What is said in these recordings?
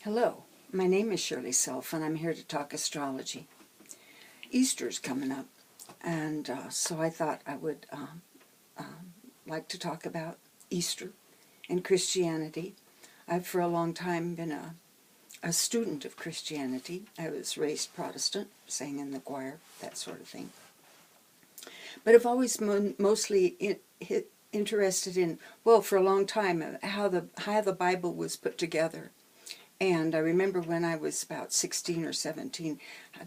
Hello, my name is Shirley Self, and I'm here to talk astrology. Easter's coming up, and so I thought I would like to talk about Easter and Christianity. I've for a long time been a student of Christianity. I was raised Protestant, sang in the choir, that sort of thing. But I've always mostly interested in, well, for a long time, how the Bible was put together. And I remember when I was about 16 or 17,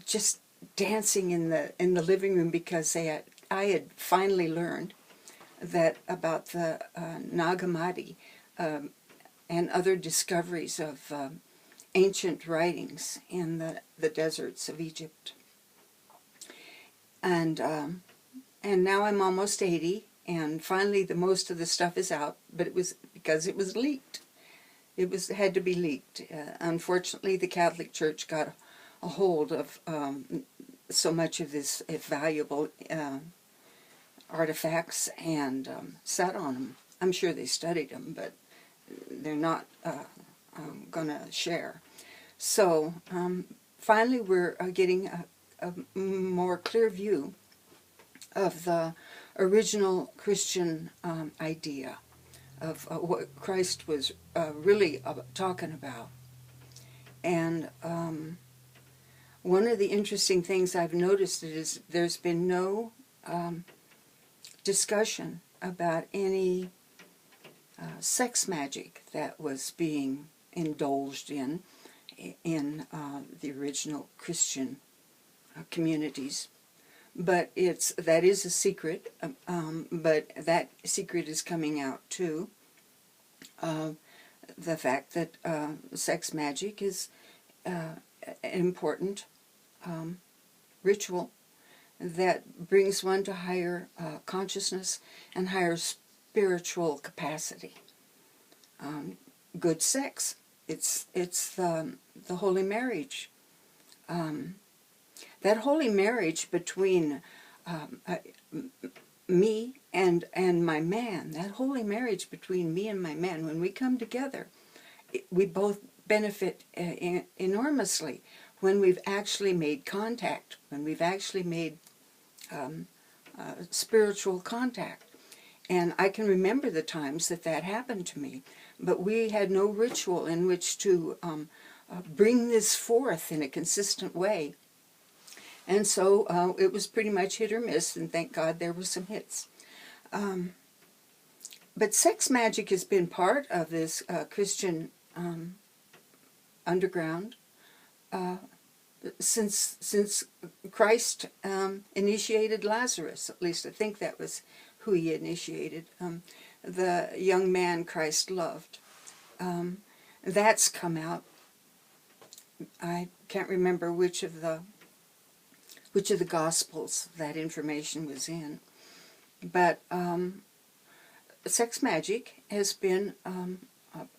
just dancing in the living room because I had finally learned that about the Nag Hammadi and other discoveries of ancient writings in the deserts of Egypt. And now I'm almost 80, and finally most of the stuff is out, but it was because it was leaked. It had to be leaked. Unfortunately, the Catholic Church got a hold of so much of this valuable artifacts and sat on them. I'm sure they studied them, but they're not going to share. So finally we're getting a more clear view of the original Christian idea of what Christ was really talking about. And one of the interesting things I've noticed is there's been no discussion about any sex magic that was being indulged in the original Christian communities. But that is a secret, but that secret is coming out too. The fact that sex magic is an important ritual that brings one to higher consciousness and higher spiritual capacity. Good sex, it's the holy marriage. That holy marriage between me and my man, that holy marriage between me and my man, when we come together, we both benefit enormously when we've actually made contact, when we've actually made spiritual contact. And I can remember the times that happened to me, but we had no ritual in which to bring this forth in a consistent way. And so it was pretty much hit or miss, and thank God there were some hits. But sex magic has been part of this Christian underground since Christ initiated Lazarus. At least I think that was who he initiated, the young man Christ loved. That's come out. I can't remember which of the Gospels that information was in. But sex magic has been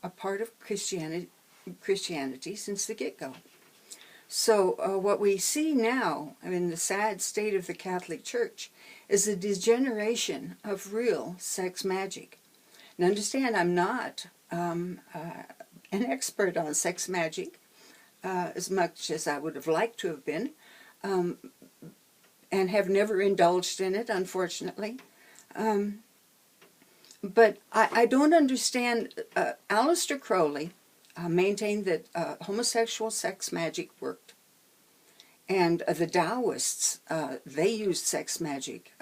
a part of Christianity since the get-go. So what we see now, in the sad state of the Catholic Church, is a degeneration of real sex magic. Now understand, I'm not an expert on sex magic, as much as I would have liked to have been, and have never indulged in it, unfortunately. But I don't understand. Aleister Crowley maintained that homosexual sex magic worked. And the Taoists, they used sex magic.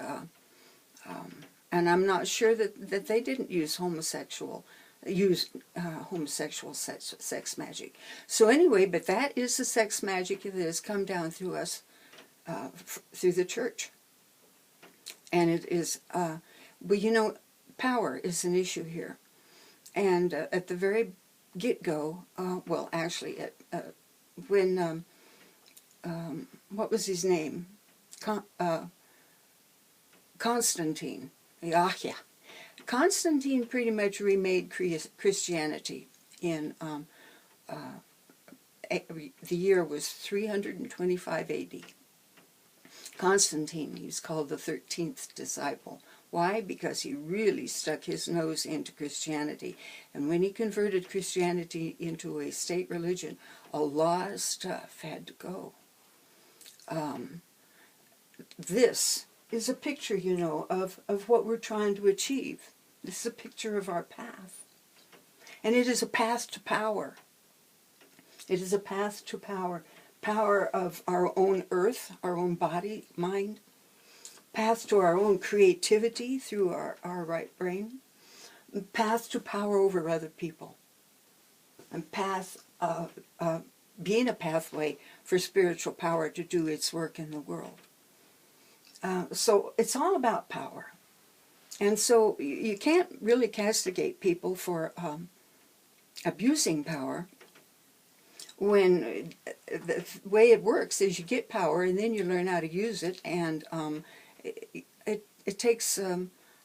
And I'm not sure that they didn't use homosexual sex magic. So anyway, but that is the sex magic that has come down through us, through the church. And it is, well, you know, power is an issue here. And at the very get-go, well, actually, when, what was his name? Constantine. Yeah. Constantine pretty much remade Christianity in, the year was 325 AD. Constantine, he was called the 13th disciple. Why? Because he really stuck his nose into Christianity. And when he converted Christianity into a state religion, a lot of stuff had to go. This is a picture, you know, of what we're trying to achieve. This is a picture of our path. And it is a path to power. It is a path to power. Power of our own earth, our own body, mind. Path to our own creativity through our right brain. Path to power over other people. And path being a pathway for spiritual power to do its work in the world. So it's all about power. And so you can't really castigate people for abusing power when the way it works is you get power and then you learn how to use it, and it takes,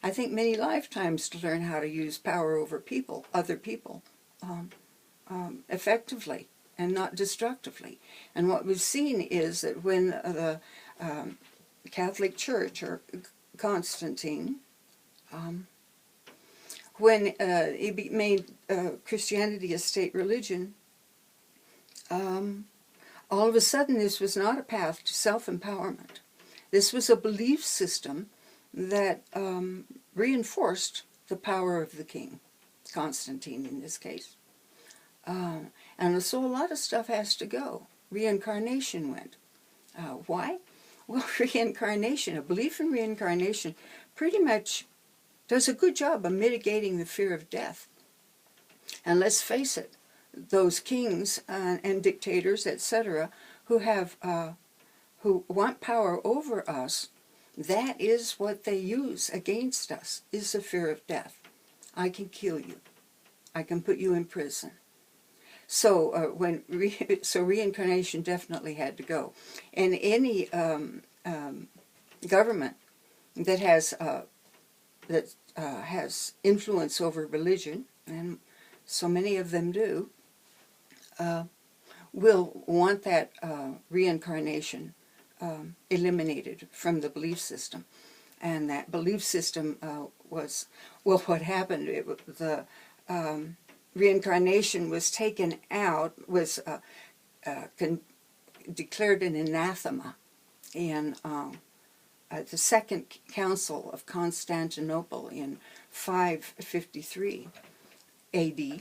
I think, many lifetimes to learn how to use power over people, other people, effectively and not destructively. And what we've seen is that when the Catholic Church, or Constantine, when he made Christianity a state religion, all of a sudden this was not a path to self-empowerment. This was a belief system that reinforced the power of the king, Constantine in this case. And so a lot of stuff has to go. Reincarnation went. Why? Well, reincarnation, a belief in reincarnation, pretty much does a good job of mitigating the fear of death. And let's face it, those kings and dictators, etc., who want power over us, that is what they use against us, is the fear of death. I can kill you. I can put you in prison. So reincarnation definitely had to go. And any government that has influence over religion, and so many of them do, will want that reincarnation eliminated from the belief system. And that belief system was, well, what happened, the reincarnation was taken out, was declared an anathema in the Second Council of Constantinople in 553 A.D.,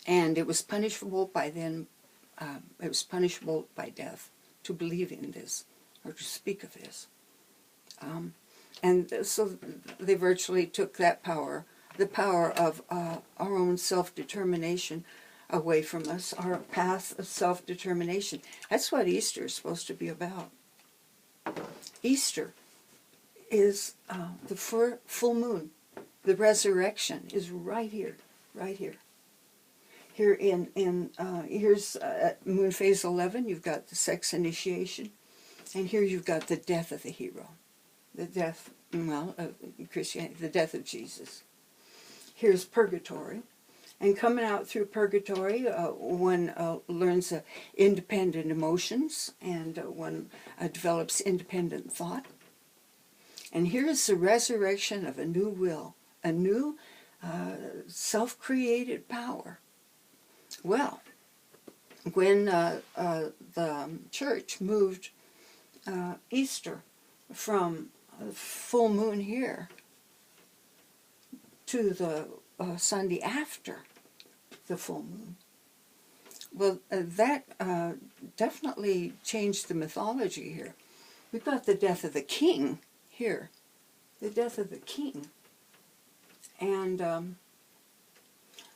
and it was punishable by then. It was punishable by death to believe in this or to speak of this. And so they virtually took that power, the power of our own self-determination, away from us, our path of self-determination. That's what Easter is supposed to be about. Easter is the full moon. The resurrection is right here, right here. Here here's moon phase 11, you've got the sex initiation, and here you've got the death of the hero. The death, well, of Christianity, the death of Jesus. Here's purgatory. And coming out through purgatory, one learns independent emotions, and one develops independent thought. And here's the resurrection of a new will, a new self-created power. Well, when the church moved Easter from full moon here to the Sunday after the full moon, well, that definitely changed the mythology here. We've got the death of the king here, the death of the king. And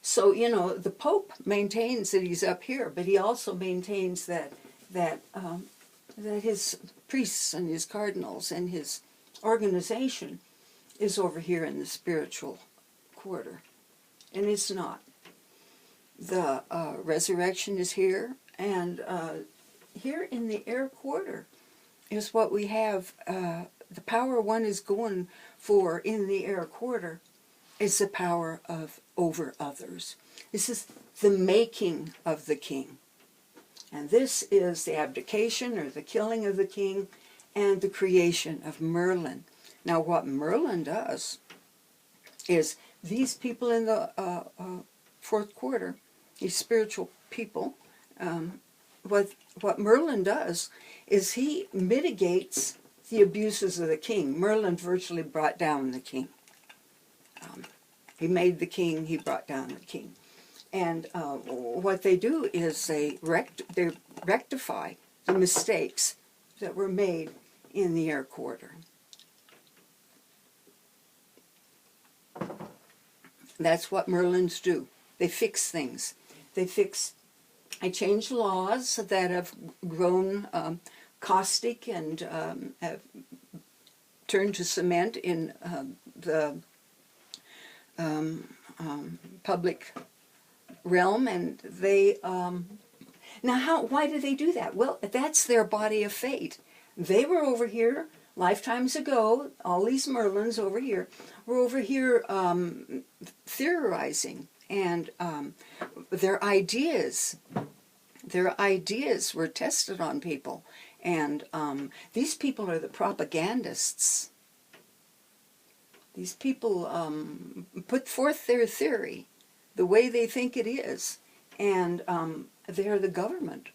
so, you know, the Pope maintains that he's up here, but he also maintains that his priests and his cardinals and his organization is over here in the spiritual quarter. And it's not. The resurrection is here, and here in the air quarter is what we have. The power one is going for in the air quarter is the power of over others. This is the making of the king. And this is the abdication or the killing of the king and the creation of Merlin. Now what Merlin does is these people in the fourth quarter, these spiritual people, what Merlin does is he mitigates the abuses of the king. Merlin virtually brought down the king. He made the king, he brought down the king. And what they do is they rectify the mistakes that were made in the air quarter. That's what Merlins do. They fix things. They change laws that have grown caustic and have turned to cement in the public realm, and they now why do they do that? Well, that's their body of fate. They were over here lifetimes ago. All these Merlins over here were over here theorizing, and their ideas were tested on people, and these people are the propagandists. These people put forth their theory the way they think it is, and they're the government.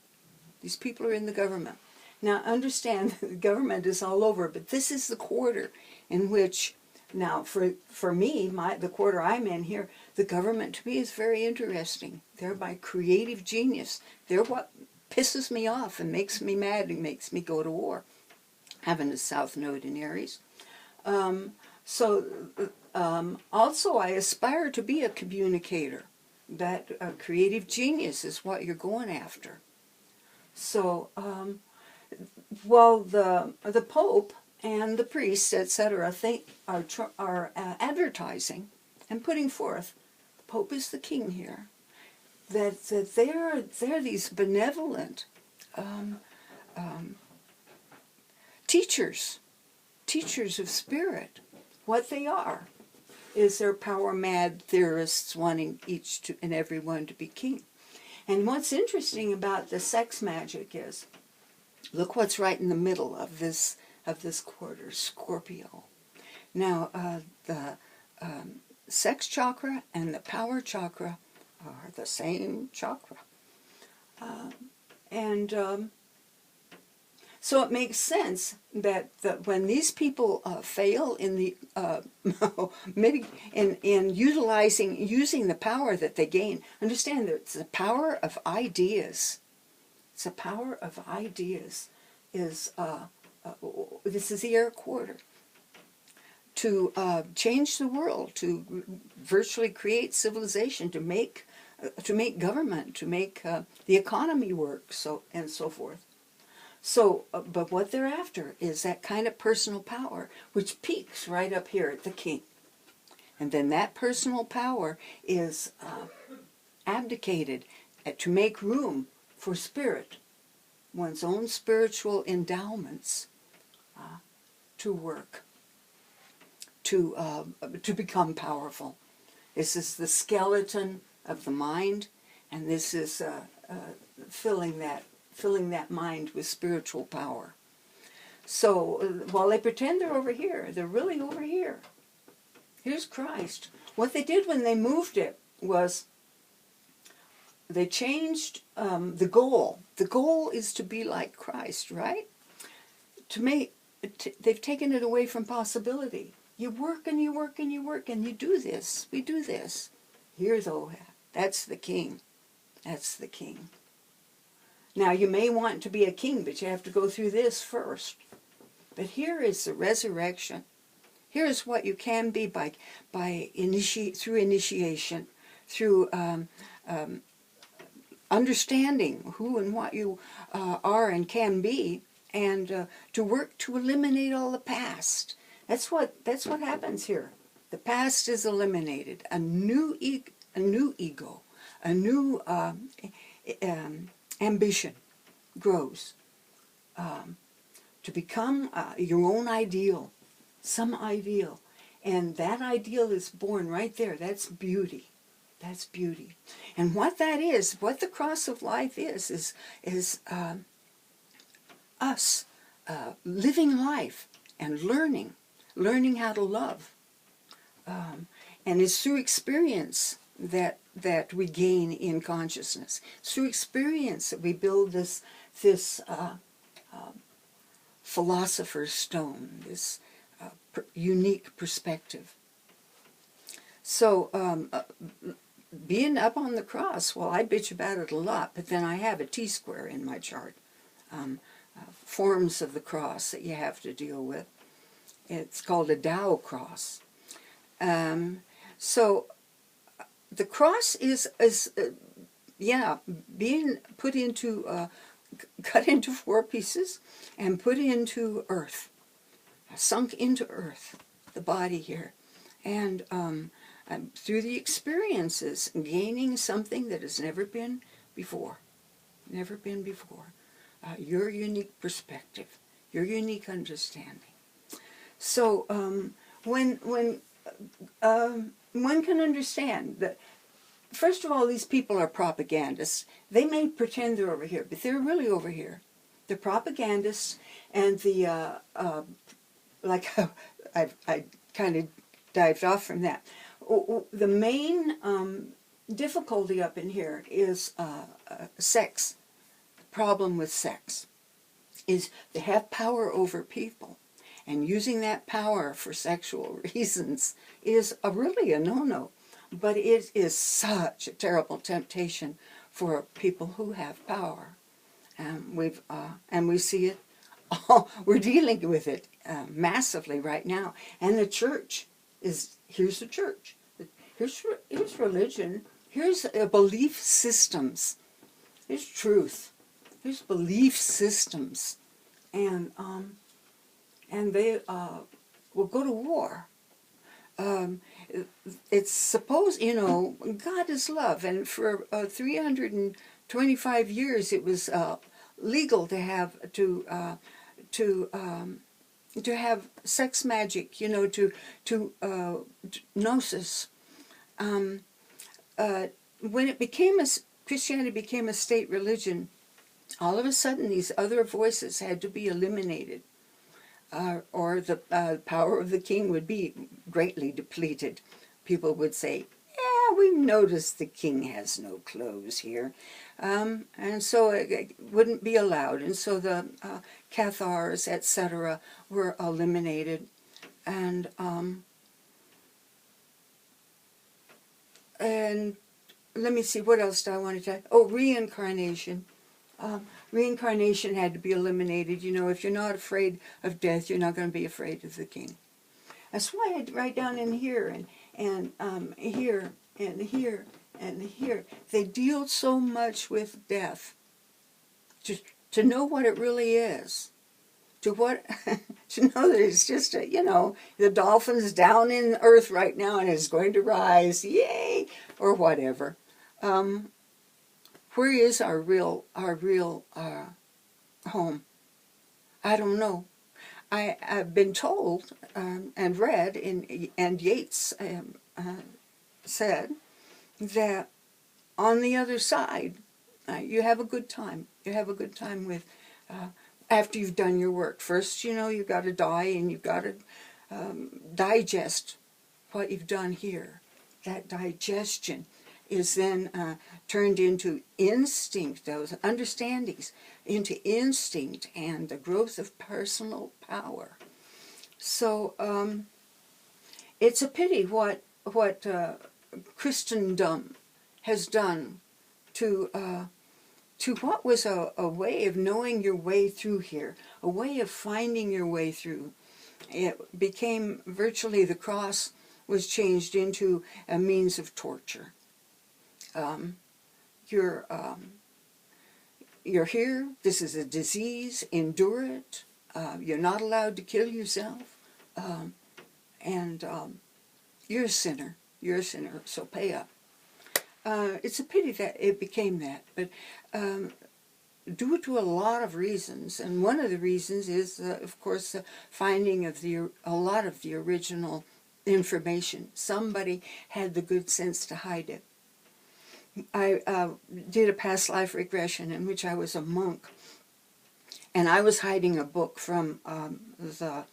These people are in the government. Now understand, the government is all over, but this is the quarter in which, now for me, the quarter I'm in here, the government to me is very interesting. They're my creative genius. They're what pisses me off and makes me mad and makes me go to war. Having a South Node in Aries. Also I aspire to be a communicator. That creative genius is what you're going after. So, while the Pope and the priests, etc., are advertising and putting forth, the Pope is the king here, that they're these benevolent teachers of spirit. What they are is they're power-mad theorists wanting each and every one to be king. And what's interesting about the sex magic is, look what's right in the middle of this quarter, Scorpio. Now, the sex chakra and the power chakra are the same chakra. So it makes sense that when these people fail in the using the power that they gain, understand that it's the power of ideas. It's the power of ideas. This is the air quarter. To change the world, to virtually create civilization, to make government, to make the economy work, and so forth. So, but what they're after is that kind of personal power, which peaks right up here at the king. And then that personal power is abdicated to make room for spirit, one's own spiritual endowments to work, to become powerful. This is the skeleton of the mind, and this is filling that mind with spiritual power. So while they pretend they're over here, they're really over here. Here's Christ. What they did when they moved it was they changed the goal. The goal is to be like Christ, right? They've taken it away from possibility. You work and you work and you work and you do this. We do this. Here, though, that's the king. That's the king. Now, you may want to be a king, but you have to go through this first. But here is the resurrection. Here is what you can be through initiation, through understanding who and what you are and can be, and to work to eliminate all the past. That's what happens here. The past is eliminated. A new ego, a new ambition grows to become your own ideal, some ideal, and that ideal is born right there. That's beauty. That's beauty. And what that is, what the cross of life is us living life and learning learning how to love. And it's through experience that we gain in consciousness. It's through experience that we build this philosopher's stone, this unique perspective. So being up on the cross, well, I bitch about it a lot, but then I have a T-square in my chart. Forms of the cross that you have to deal with. It's called a Tao cross. So the cross is being put into, cut into 4 pieces and put into earth, sunk into earth, the body here. And through the experiences, gaining something that has never been before. Never been before. Your unique perspective, your unique understanding. So when one can understand that, first of all, these people are propagandists. They may pretend they're over here, but they're really over here. They're propagandists, and the like I kind of dived off from that. The main difficulty up in here is sex. The problem with sex is they have power over people, and using that power for sexual reasons is really a no-no. But it is such a terrible temptation for people who have power, and we see it. We're dealing with it massively right now, and the church is. Here's the church. Here's religion. Here's belief systems. Here's truth. Here's belief systems, and they will go to war. It's supposed, God is love, and for 325 years it was legal to have sex magic, to gnosis. When it became Christianity became a state religion, all of a sudden these other voices had to be eliminated, or the power of the king would be greatly depleted. People would say, yeah, we've noticed the king has no clothes here. And so it wouldn't be allowed. And so the Cathars, etc., were eliminated. And let me see, what else do I want to tell you? Oh, reincarnation. Reincarnation had to be eliminated. If you're not afraid of death, you're not going to be afraid of the king. That's why I write down in here and here and here and here. They deal so much with death. To know what it really is. To know that it's just the dolphin's down in earth right now and is going to rise, yay, or whatever. Where is our real home? I don't know. I've been told and read, and Yeats said that on the other side, you have a good time. You have a good time with after you've done your work. First, you've got to die, and you've got to digest what you've done here. That digestion is then turned into instinct, those understandings, into instinct and the growth of personal power. So it's a pity what Christendom has done to what was a way of knowing your way through here, a way of finding your way through. It became virtually, the cross was changed into a means of torture. You're here, this is a disease, endure it, you're not allowed to kill yourself, and you're a sinner, so pay up. It's a pity that it became that, but due to a lot of reasons, and one of the reasons is, of course, the finding of a lot of the original information. Somebody had the good sense to hide it. I did a past life regression in which I was a monk, and I was hiding a book from the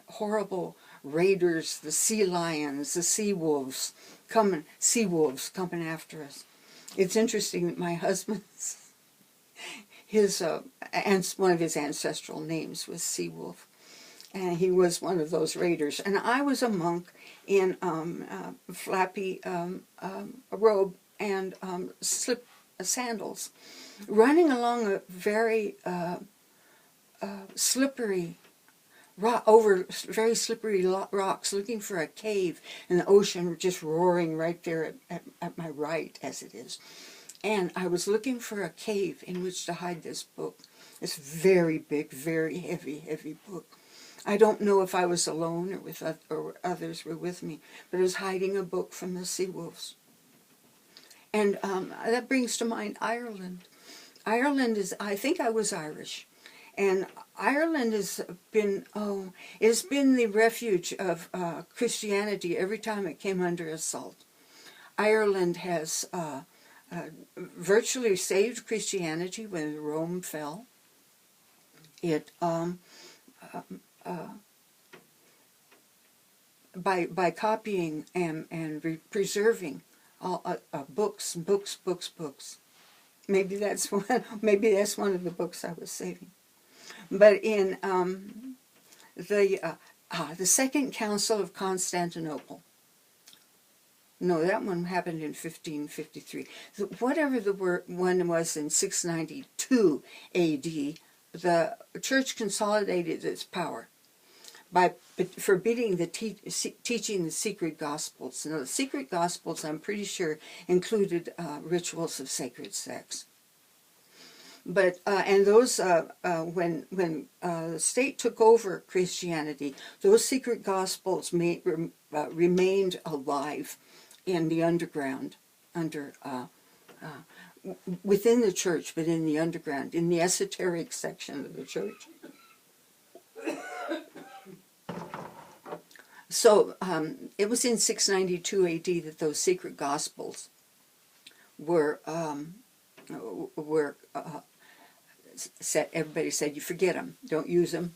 horrible raiders, the sea lions, the sea wolves coming after us. It's interesting that my husband's one of his ancestral names was Sea Wolf, and he was one of those raiders. And I was a monk in flappy robe and sandals, running along a very slippery over very slippery rocks, looking for a cave, and the ocean just roaring right there at my right, as it is. And I was looking for a cave in which to hide this book, this very big, very heavy, heavy book. I don't know if I was alone or others were with me, but I was hiding a book from the sea wolves. And that brings to mind Ireland. Ireland is, I think I was Irish, and Ireland has been, it's been the refuge of Christianity every time it came under assault. Ireland has virtually saved Christianity when Rome fell. It by copying and preserving all books. Maybe that's one. Maybe that's one of the books I was saving. But in the Second Council of Constantinople. No, that one happened in 1553. Whatever the one was in 692 A.D., the church consolidated its power by forbidding the teaching the secret gospels. Now, the secret gospels, I'm pretty sure, included rituals of sacred sex. But and those when the state took over Christianity, those secret gospels remained alive in the underground, within the church, but in the underground, in the esoteric section of the church. So it was in 692 A.D. that those secret gospels were set. Everybody said, you forget them, don't use them.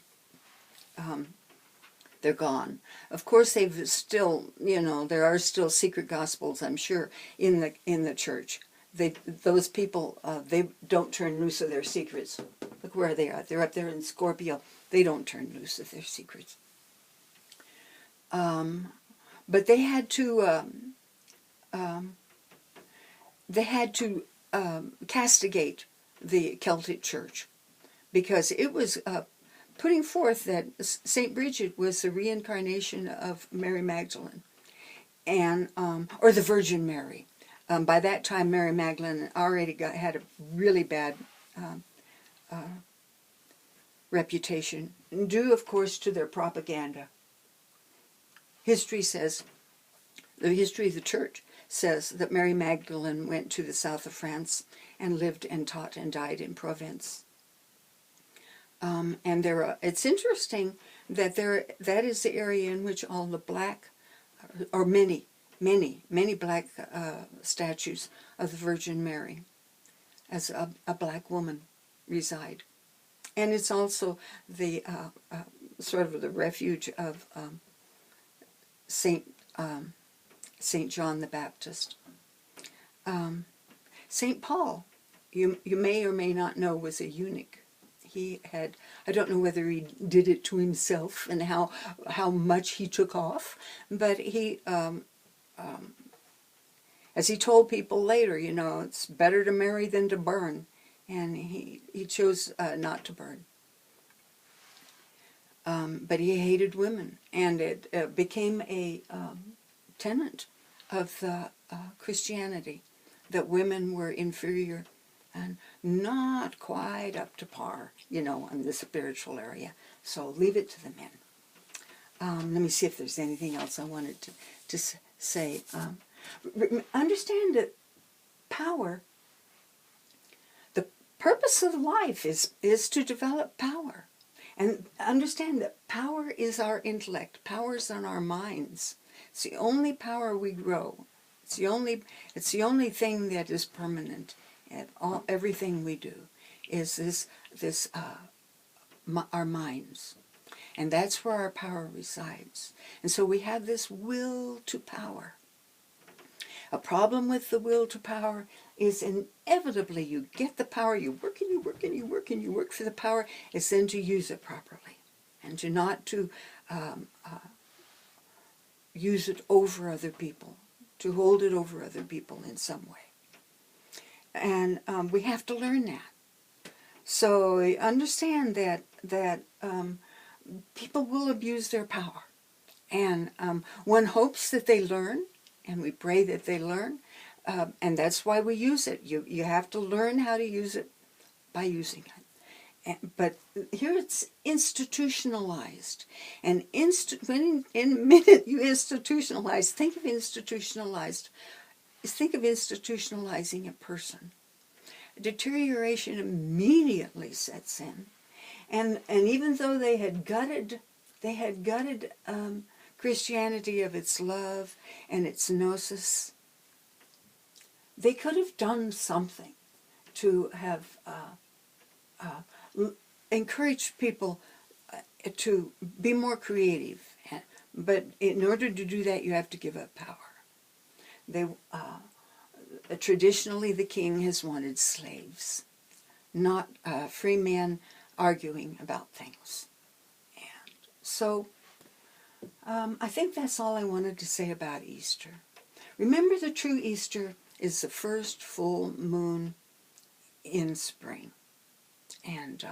They're gone. Of course, they've still, there are still secret gospels, I'm sure, in the church. Those people, they don't turn loose of their secrets. Look where they are. They're up there in Scorpio. They don't turn loose of their secrets. But they had to castigate the Celtic Church, because it was putting forth that Saint Bridget was the reincarnation of Mary Magdalene, and or the Virgin Mary. By that time, Mary Magdalene already had a really bad reputation, due, of course, to their propaganda. History says, the history of the church says that Mary Magdalene went to the south of France and lived and taught and died in Provence. And it's interesting that that is the area in which all the black, or many black statues of the Virgin Mary as a black woman reside. And it's also the sort of the refuge of Saint John the Baptist. Saint Paul, you may or may not know, was a eunuch. He had, I don't know whether he did it to himself and how much he took off, but he, as he told people later, it's better to marry than to burn, and he chose not to burn. But he hated women, and it became a tenet of the Christianity that women were inferior and not quite up to par, in the spiritual area. So leave it to the men. Let me see if there's anything else I wanted to say. Understand that power, the purpose of life is to develop power. And understand that power is our intellect. Power is on our minds. It's the only power we grow. It's the only thing that is permanent. And everything we do is our minds. And that's where our power resides. And so we have this will to power. A problem with the will to power is inevitably you get the power, you work and you work and you work and you work for the power, it's then to use it properly and to not to use it over other people, to hold it over other people in some way. And we have to learn that. So understand that people will abuse their power. And one hopes that they learn, and we pray that they learn, and that's why we use it. You have to learn how to use it by using it. But here it's institutionalized. And when in a minute you institutionalize, think of institutionalizing a person. Deterioration immediately sets in. And even though they had gutted Christianity of its love and its gnosis, they could have done something to have encouraged people to be more creative. But in order to do that, you have to give up power. Traditionally, the king has wanted slaves, not free men arguing about things. And so I think that's all I wanted to say about Easter. Remember, the true Easter is the first full moon in spring. And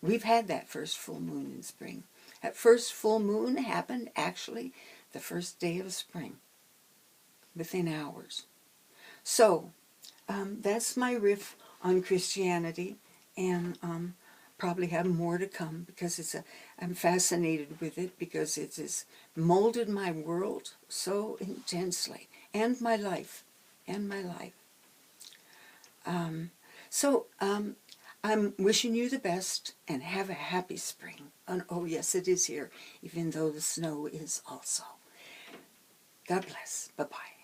we've had that first full moon in spring. That first full moon happened actually the first day of spring, within hours. So that's my riff on Christianity, and probably have more to come, because I'm fascinated with it, because it has molded my world so intensely, and my life, So I'm wishing you the best, and have a happy spring. And oh yes, it is here, even though the snow is also. God bless. Bye-bye.